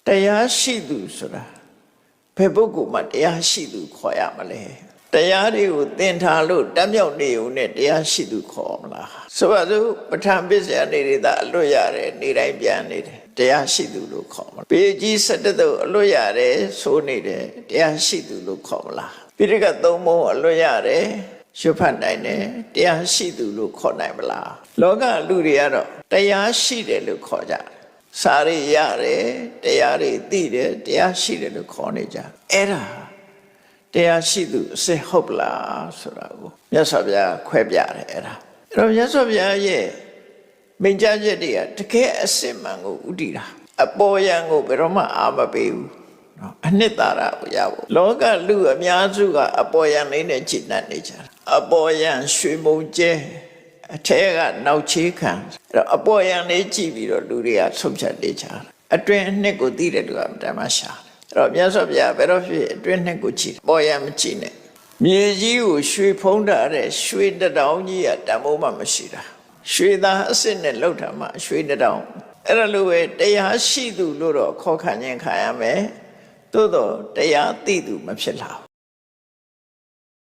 တရားရှိသူဆိုတာဘယ်ပုဂ္ဂိုလ်မှတရားရှိသူခေါ်ရမလဲတရားတွေကိုသင်ထားလို့တတ်မြောက်နေုံနဲ့တရားရှိသူခေါ်မလားဆိုပါစို့ပဋ္ဌာန်းပစ္စယနေရတာအလွတ်ရတယ်နေတိုင်းပြန်နေတယ်တရားရှိသူလို့ခေါ်မလားပေကြီး17သို့အလွတ်ရတယ်ဆိုနေတယ်တရားရှိသူလို့ခေါ်မလားပိဋက3ပုံအလွတ်ရတယ်ရွတ်ဖတ်နိုင်တယ်တရားရှိသူလို့ခေါ်နိုင်မလားလောကလူတွေကတော့တရားရှိတယ်လို့ခေါ်ကြတယ်စာရိရတယ်တရားတွေသိတယ်တရားရှိတယ်လို့ခေါ်နေကြအဲ့ဒါတရားရှိသူအစစ်ဟုတ်လားဆိုတာကိုမြတ်စွာဘုရားခွဲပြတယ်အဲ့ဒါအဲ့တော့မြတ်စွာဘုရားရဲ့မိန့်ကြားချက်တွေကတကယ်အစစ်မှန်ကိုဥတည်တာအပေါ်ယံကိုဘယ်တော့မှအာမပေးဘူးနော်အနှစ်သာရကိုရဖို့လောကလူအများစုကအပေါ်ယံလေးနဲ့ကြည်နပ်နေကြတာအပေါ်ယံရွှေမုံကျဲအထဲကနောက်ချေးခံအဲ့တော့အပေါ်ယံလေးကြည့်ပြီးတော့လူတွေကဆုံးဖြတ်နေကြတယ်အတွင်းအနှစ်ကိုသိတဲ့လူကတမ်းမှရှာတယ်အဲ့တော့မြတ်စွာဘုရားဘယ်တော့ဖြစ်အတွင်းနှစ်ကိုကြည့်ပေါ်ယံမကြည့်နဲ့မြေကြီးကိုရွှေဖုံးထားတဲ့ရွှေတတောင်ကြီးကတန်ဖိုးမှမရှိတာရွှေသားအစစ်နဲ့လှုပ်ထားမှရွှေတတောင်အဲ့ဒါလိုပဲတရားရှိသူလို့တော့ခေါ်ခံခြင်းခံရမယ်သို့တော့တရားသိသူမဖြစ်လာ